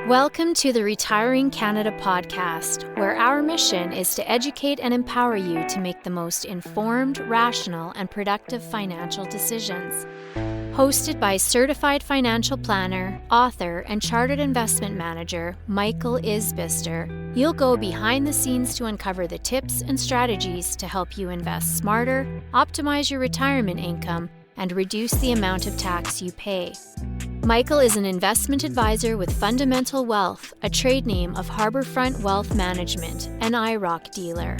Welcome to the Retiring Canada podcast, where our mission is to educate and empower you to make the most informed, rational, and productive financial decisions. Hosted by certified financial planner, author, and chartered investment manager Michael Isbister, you'll go behind the scenes to uncover the tips and strategies to help you invest smarter, optimize your retirement income, and reduce the amount of tax you pay. Michael is an investment advisor with Fundamental Wealth, a trade name of Harbourfront Wealth Management, an IROC dealer.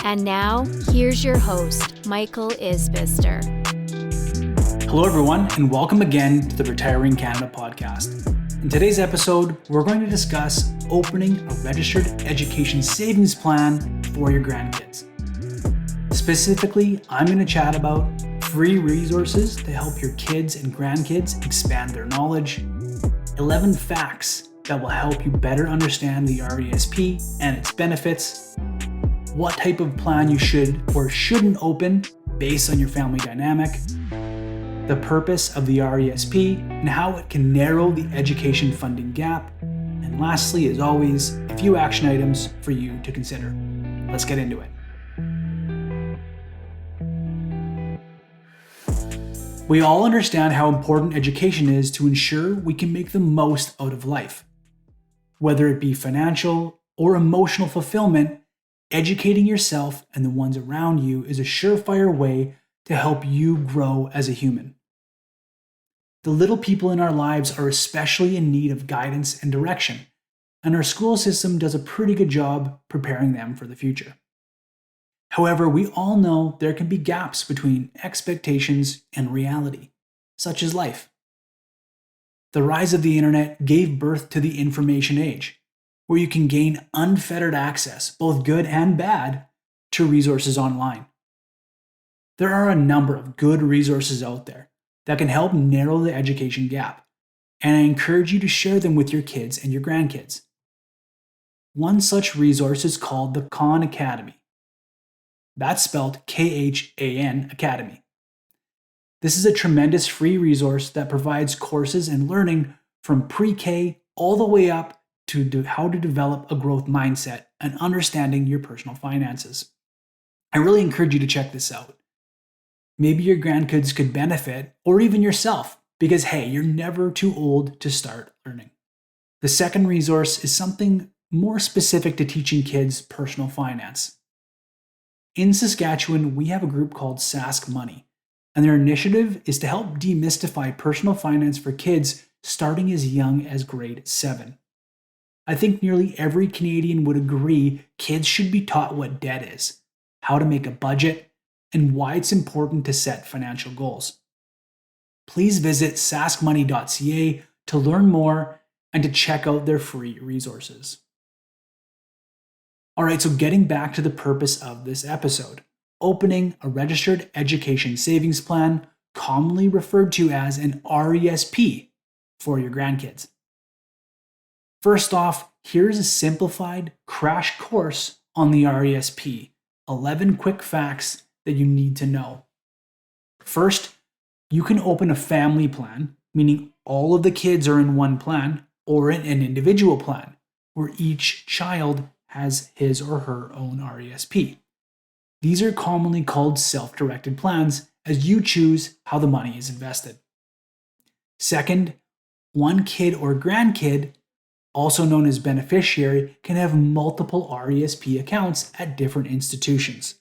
And now, here's your host, Michael Isbister. Hello everyone, and welcome again to the Retiring Canada podcast. In today's episode, we're going to discuss opening a registered education savings plan for your grandkids. Specifically, I'm going to chat about free resources to help your kids and grandkids expand their knowledge, 11 facts that will help you better understand the RESP and its benefits, what type of plan you should or shouldn't open based on your family dynamic, the purpose of the RESP and how it can narrow the education funding gap, and lastly, as always, a few action items for you to consider. Let's get into it. We all understand how important education is to ensure we can make the most out of life. Whether it be financial or emotional fulfillment, educating yourself and the ones around you is a surefire way to help you grow as a human. The little people in our lives are especially in need of guidance and direction, and our school system does a pretty good job preparing them for the future. However, we all know there can be gaps between expectations and reality, such as life. The rise of the internet gave birth to the information age, where you can gain unfettered access, both good and bad, to resources online. There are a number of good resources out there that can help narrow the education gap, and I encourage you to share them with your kids and your grandkids. One such resource is called the Khan Academy. That's spelled Khan Academy. This is a tremendous free resource that provides courses and learning from pre-K all the way up to how to develop a growth mindset and understanding your personal finances. I really encourage you to check this out. Maybe your grandkids could benefit, or even yourself, because hey, you're never too old to start learning. The second resource is something more specific to teaching kids personal finance. In Saskatchewan, we have a group called Sask Money, and their initiative is to help demystify personal finance for kids starting as young as grade 7. I think nearly every Canadian would agree kids should be taught what debt is, how to make a budget, and why it's important to set financial goals. Please visit saskmoney.ca to learn more and to check out their free resources. All right, so getting back to the purpose of this episode, opening a registered education savings plan, commonly referred to as an RESP, for your grandkids. First off, here's a simplified crash course on the RESP, 11 quick facts that you need to know. First, you can open a family plan, meaning all of the kids are in one plan, or an individual plan, where each child has his or her own RESP. These are commonly called self-directed plans, as you choose how the money is invested. Second, one kid or grandkid, also known as beneficiary, can have multiple RESP accounts at different institutions.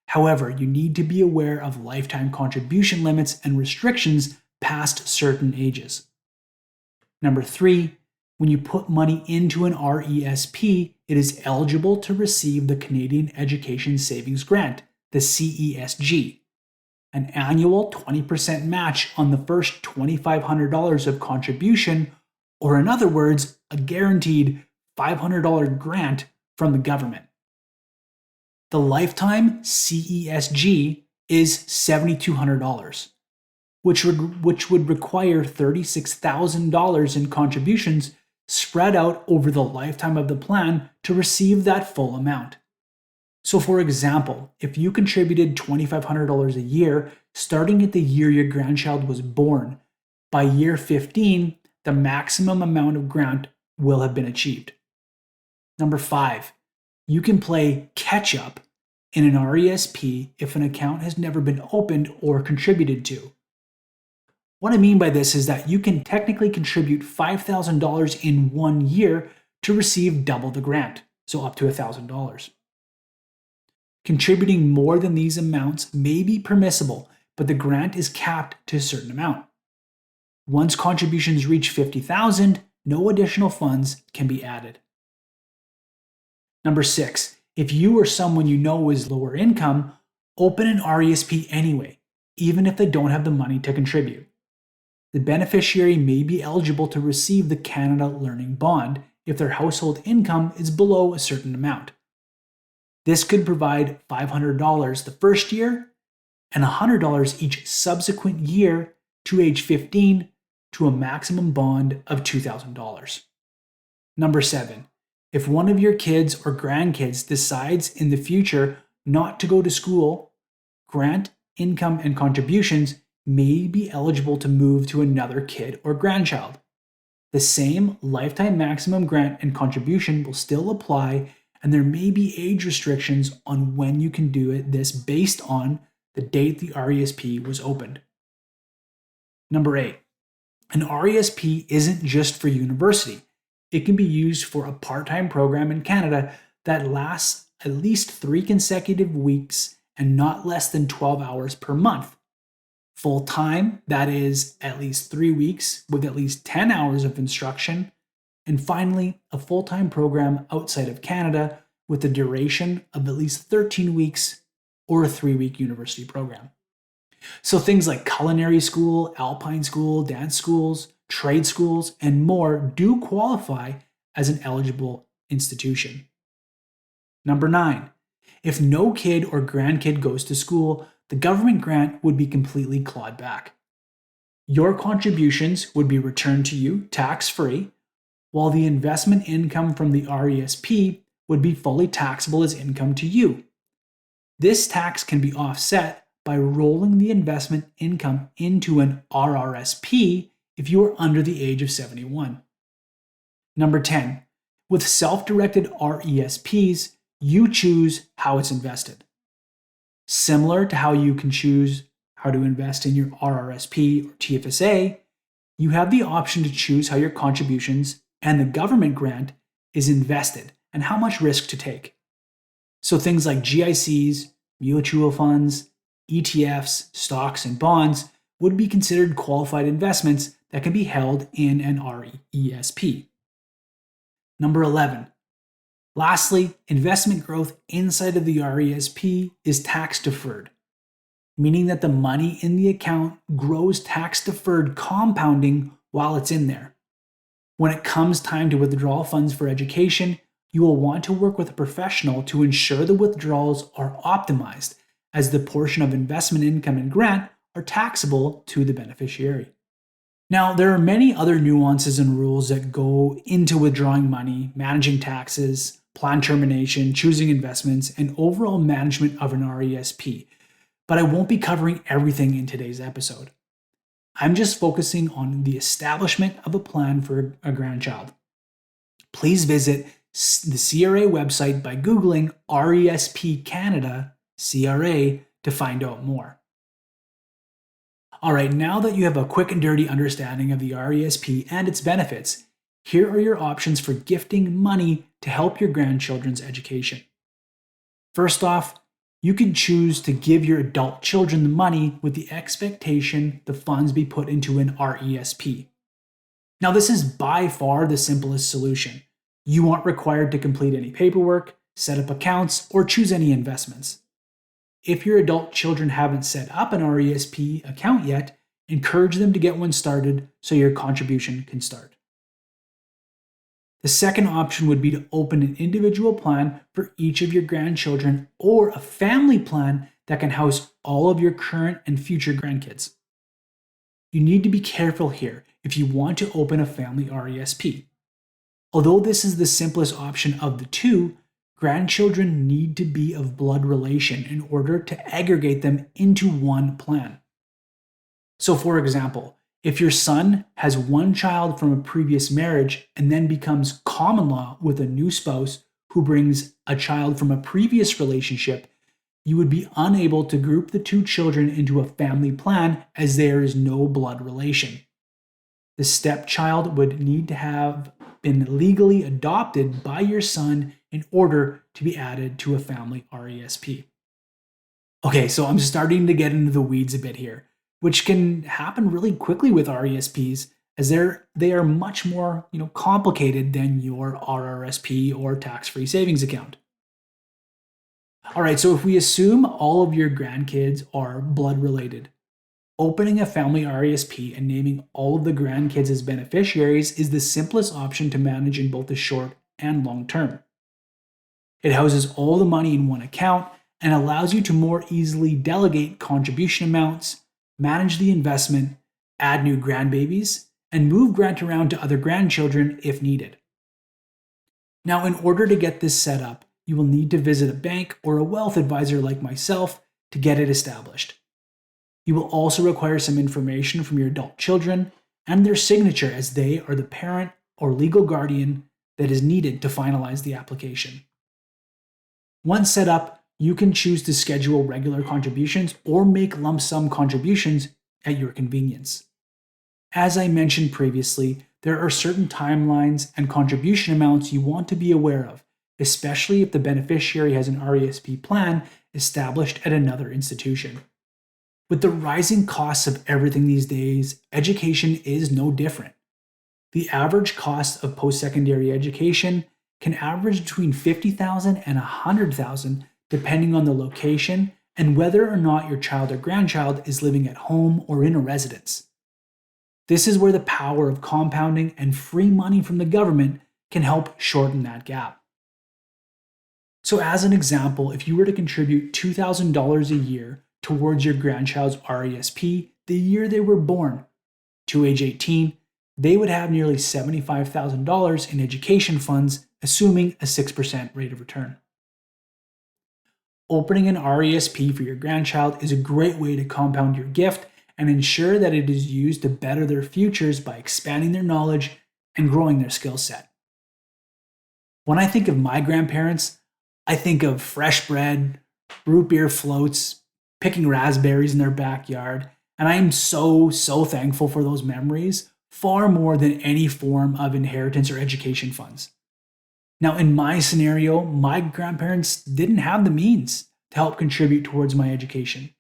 However, you need to be aware of lifetime contribution limits and restrictions past certain ages. Number 3, when you put money into an RESP, it is eligible to receive the Canadian Education Savings Grant, the CESG, an annual 20% match on the first $2,500 of contribution, or in other words, a guaranteed $500 grant from the government. The lifetime CESG is $7,200, which would require $36,000 in contributions spread out over the lifetime of the plan to receive that full amount. So for example, if you contributed $2,500 a year starting at the year your grandchild was born, by year 15, the maximum amount of grant will have been achieved. Number 5, you can play catch up in an RESP if an account has never been opened or contributed to. What I mean by this is that you can technically contribute $5,000 in 1 year to receive double the grant, so up to $1,000. Contributing more than these amounts may be permissible, but the grant is capped to a certain amount. Once contributions reach $50,000, no additional funds can be added. Number 6, if you or someone you know is lower income, open an RESP anyway, even if they don't have the money to contribute. The beneficiary may be eligible to receive the Canada Learning Bond if their household income is below a certain amount. This could provide $500 the first year and $100 each subsequent year to age 15 to a maximum bond of $2,000. Number 7, if one of your kids or grandkids decides in the future not to go to school, grant, income, and contributions may be eligible to move to another kid or grandchild. The same lifetime maximum grant and contribution will still apply, and there may be age restrictions on when you can do this based on the date the RESP was opened. Number 8, an RESP isn't just for university. It can be used for a part-time program in Canada that lasts at least 3 consecutive weeks and not less than 12 hours per month. Full-time, that is at least 3 weeks with at least 10 hours of instruction. And finally, a full-time program outside of Canada with a duration of at least 13 weeks or a 3-week university program. So things like culinary school, alpine school, dance schools, trade schools, and more do qualify as an eligible institution. Number 9, if no kid or grandkid goes to school, the government grant would be completely clawed back. Your contributions would be returned to you tax-free, while the investment income from the RESP would be fully taxable as income to you. This tax can be offset by rolling the investment income into an RRSP if you are under the age of 71. Number 10, with self-directed RESPs, you choose how it's invested. Similar to how you can choose how to invest in your RRSP or TFSA, you have the option to choose how your contributions and the government grant is invested and how much risk to take. So things like GICs, mutual funds, ETFs, stocks, and bonds would be considered qualified investments that can be held in an RESP. Number 11. Lastly, investment growth inside of the RESP is tax deferred, meaning that the money in the account grows tax deferred, compounding while it's in there. When it comes time to withdraw funds for education, you will want to work with a professional to ensure the withdrawals are optimized, as the portion of investment income and grant are taxable to the beneficiary. Now, there are many other nuances and rules that go into withdrawing money, managing taxes, plan termination, choosing investments, and overall management of an RESP, but I won't be covering everything in today's episode. I'm just focusing on the establishment of a plan for a grandchild. Please visit the CRA website by Googling RESP Canada CRA to find out more. All right, now that you have a quick and dirty understanding of the RESP and its benefits, here are your options for gifting money to help your grandchildren's education. First off, you can choose to give your adult children the money with the expectation the funds be put into an RESP. Now, this is by far the simplest solution. You aren't required to complete any paperwork, set up accounts, or choose any investments. If your adult children haven't set up an RESP account yet, encourage them to get one started so your contribution can start. The second option would be to open an individual plan for each of your grandchildren or a family plan that can house all of your current and future grandkids. You need to be careful here if you want to open a family RESP. Although this is the simplest option of the two, grandchildren need to be of blood relation in order to aggregate them into one plan. So for example, If your son has one child from a previous marriage and then becomes common law with a new spouse who brings a child from a previous relationship, you would be unable to group the two children into a family plan as there is no blood relation. The stepchild would need to have been legally adopted by your son in order to be added to a family RESP. Okay, so I'm starting to get into the weeds a bit here, which can happen really quickly with RESPs as they are much more complicated than your RRSP or tax-free savings account. All right, so if we assume all of your grandkids are blood related, opening a family RESP and naming all of the grandkids as beneficiaries is the simplest option to manage in both the short and long term. It houses all the money in one account and allows you to more easily delegate contribution amounts, manage the investment, add new grandbabies, and move grant around to other grandchildren if needed. Now, in order to get this set up, you will need to visit a bank or a wealth advisor like myself to get it established. You will also require some information from your adult children and their signature as they are the parent or legal guardian that is needed to finalize the application. Once set up, you can choose to schedule regular contributions or make lump sum contributions at your convenience. As I mentioned previously, there are certain timelines and contribution amounts you want to be aware of, especially if the beneficiary has an RESP plan established at another institution. With the rising costs of everything these days, education is no different. The average cost of post-secondary education can average between $50,000 and $100,000 depending on the location and whether or not your child or grandchild is living at home or in a residence. This is where the power of compounding and free money from the government can help shorten that gap. So as an example, if you were to contribute $2,000 a year towards your grandchild's RESP the year they were born, to age 18, they would have nearly $75,000 in education funds, assuming a 6% rate of return. Opening an RESP for your grandchild is a great way to compound your gift and ensure that it is used to better their futures by expanding their knowledge and growing their skill set. When I think of my grandparents, I think of fresh bread, root beer floats, picking raspberries in their backyard, and I am so thankful for those memories, far more than any form of inheritance or education funds. Now, in my scenario, my grandparents didn't have the means to help contribute towards my education.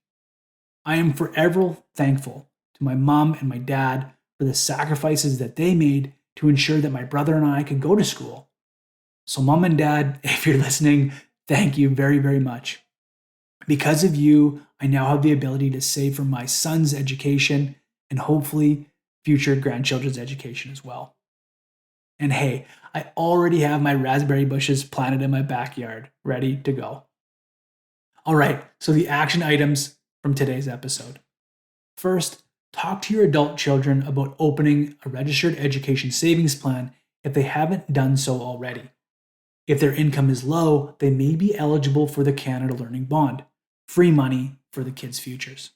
I am forever thankful to my mom and my dad for the sacrifices that they made to ensure that my brother and I could go to school. So mom and dad, if you're listening, thank you very, very much. Because of you, I now have the ability to save for my son's education and hopefully future grandchildren's education as well. And hey, I already have my raspberry bushes planted in my backyard, ready to go. All right, so the action items from today's episode. First, talk to your adult children about opening a registered education savings plan if they haven't done so already. If their income is low, they may be eligible for the Canada Learning Bond, free money for the kids' futures.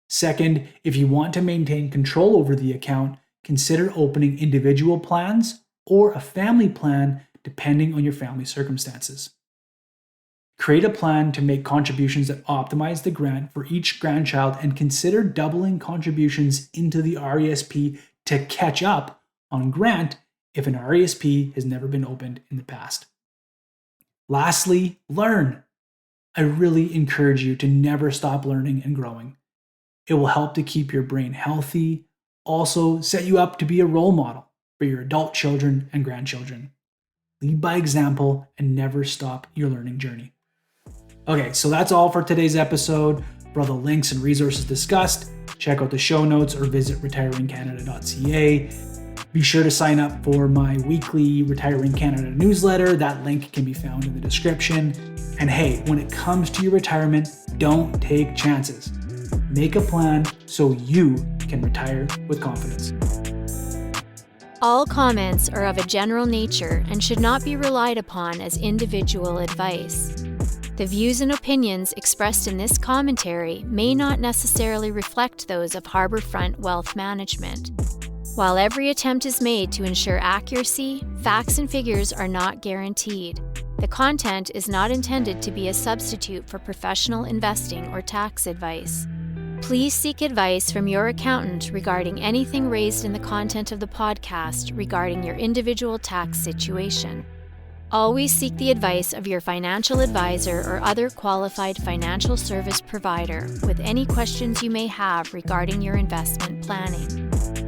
Second, if you want to maintain control over the account, consider opening individual plans or a family plan depending on your family circumstances. Create a plan to make contributions that optimize the grant for each grandchild and consider doubling contributions into the RESP to catch up on grant if an RESP has never been opened in the past. Lastly, learn. I really encourage you to never stop learning and growing. It will help to keep your brain healthy, also set you up to be a role model for your adult children and grandchildren. Lead by example and never stop your learning journey. Okay, so that's all for today's episode. For all the links and resources discussed, check out the show notes or visit retiringcanada.ca. Be sure to sign up for my weekly Retiring Canada newsletter. That link can be found in the description. And hey, when it comes to your retirement, don't take chances. Make a plan so you can retire with confidence. All comments are of a general nature and should not be relied upon as individual advice. The views and opinions expressed in this commentary may not necessarily reflect those of Harbourfront Wealth Management. While every attempt is made to ensure accuracy, facts and figures are not guaranteed. The content is not intended to be a substitute for professional investing or tax advice. Please seek advice from your accountant regarding anything raised in the content of the podcast regarding your individual tax situation. Always seek the advice of your financial advisor or other qualified financial service provider with any questions you may have regarding your investment planning.